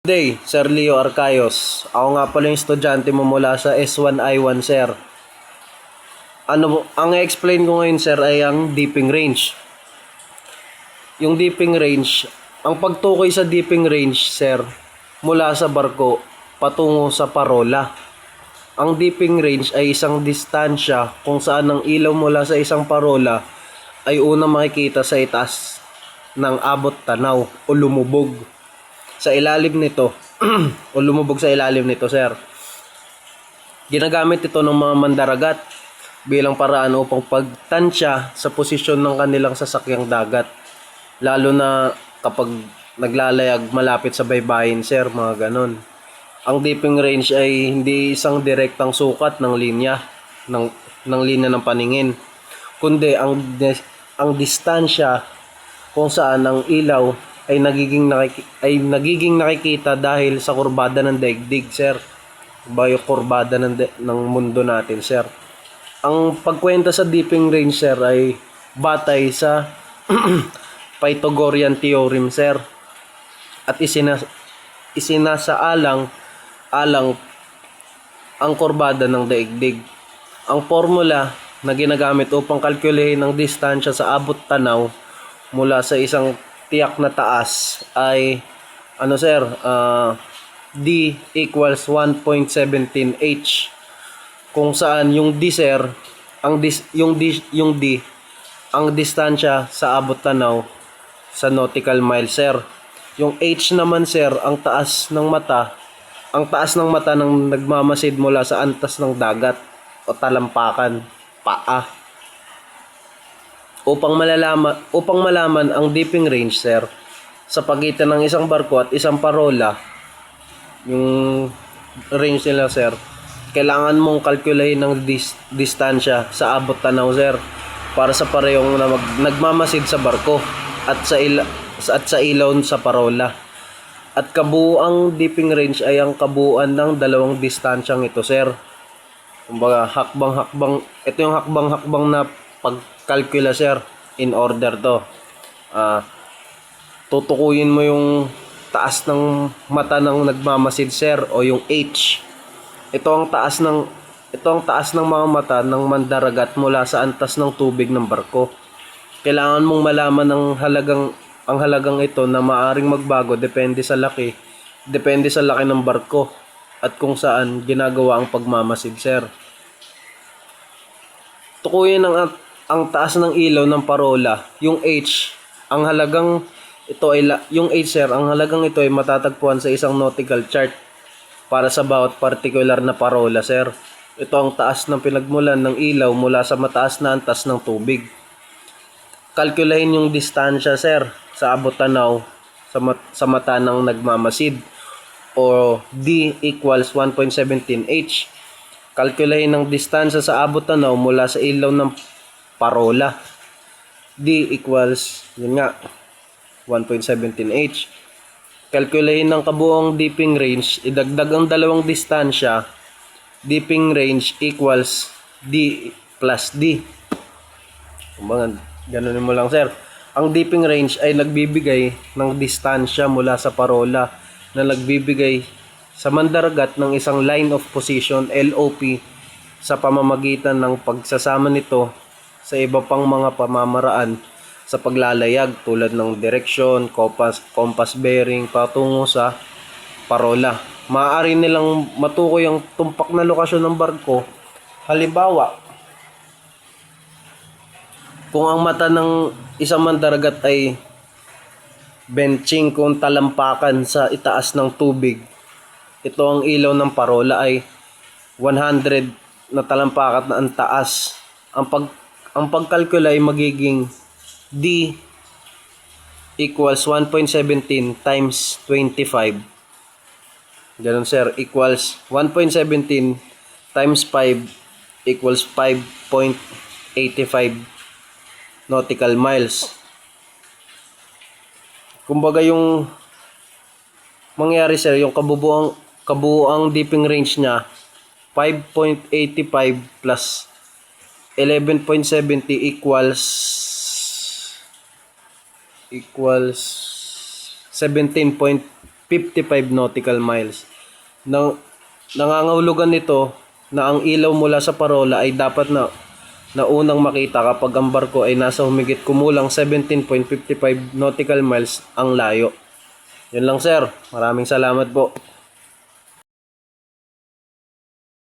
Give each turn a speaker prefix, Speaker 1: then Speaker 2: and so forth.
Speaker 1: Day, Sir Leo Arcayos. Ako nga pala yung estudyante mo mula sa S1I1, sir. Ang explain ko ngayon, sir, ay ang dipping range. Yung dipping range, ang pagtukoy sa dipping range, sir, mula sa barko patungo sa parola. Ang dipping range ay isang distansya kung saan ang ilaw mula sa isang parola ay unang makikita sa itaas ng abot tanaw o lumubog sa ilalim nito o lumubog sa ilalim nito, sir. Ginagamit ito ng mga mandaragat bilang paraan upang pagtansya sa posisyon ng kanilang sasakyang dagat, lalo na kapag naglalayag malapit sa baybayin, sir, mga ganon. Ang dipping range ay hindi isang direktang sukat ng linya ng paningin, kundi ang distansya kung saan ang ilaw ay nagiging nakikita dahil sa kurbada ng daigdig, sir. Bayo kurbada ng mundo natin, sir. Ang pagkwenta sa dipping range, sir, ay batay sa Pythagorean theorem, sir. At isinasaalang ang kurbada ng daigdig. Ang formula na ginagamit upang kalkulehin ang distansya sa abot tanaw mula sa isang tiyak na taas ay sir, D equals 1.17 H, kung saan yung D, sir, yung D ang distansya sa abot tanaw sa nautical mile, sir. Yung H naman, sir, ang taas ng mata ng nagmamasid mula sa antas ng dagat o talampakan, paa. Upang malaman ang dipping range, sir, sa pagitan ng isang barko at isang parola, yung range nila, sir, kailangan mong kalkulahin ng distansya sa abot tanaw, sir, para sa parehong na nagmamasid sa barko at sa ilaw sa parola. At kabuuang dipping range ay ang kabuuan ng dalawang distansyang ito, sir. Kumbaga, ito yung hakbang-hakbang na pagkalkula, sir, in order to. Tutukuyin mo yung taas ng mata ng nagmamasid, sir, o yung H. Ito ang taas ng mga mata ng mandaragat mula sa antas ng tubig ng barko. Kailangan mong malaman ang halagang ito na maaring magbago depende sa laki ng barko at kung saan ginagawa ang pagmamasid, sir. Tukuyin ang taas ng ilaw ng parola, yung H, ang halagang ito ay matatagpuan sa isang nautical chart para sa bawat particular na parola, sir. Ito ang taas ng pinagmulan ng ilaw mula sa mataas na antas ng tubig. Kalkulahin yung distansya, sir, sa abot tanaw sa mata ng nagmamasid, o D equals 1.17 H. Kalkulahin ang distansya sa abot tanaw mula sa ilaw ng parola. D equals, yun nga, 1.17 H. Kalkulahin ang kabuong dipping range, idagdag ang dalawang distansya. Dipping range equals D plus D. Kumbaga, ganunin mo lang, sir. Ang dipping range ay nagbibigay ng distansya mula sa parola na nagbibigay sa mandaragat ng isang line of position, LOP, sa pamamagitan ng pagsasama nito sa iba pang mga pamamaraan sa paglalayag tulad ng direksyon, compass bearing patungo sa parola. Maaari nilang matukoy ang tumpak na lokasyon ng barko. Halimbawa, kung ang mata ng isang mandaragat ay benching kung talampakan sa itaas ng tubig, ito ang ilaw ng parola ay 100 na talampakan na ang taas. Ang pagkalkula ay magiging D equals 1.17 times 25. Ganun, sir, equals 1.17 times 5 equals 5.85 nautical miles. Kumbaga, yung mangyari, sir, yung kabuuang dipping range niya 5.85 plus 11.70 equals 17.50 55 nautical miles. Nangangahulugan nito na ang ilaw mula sa parola ay dapat na unang makita kapag ang barko ay nasa humigit kumulang 17.55 nautical miles ang layo. Yun lang sir. Maraming salamat po.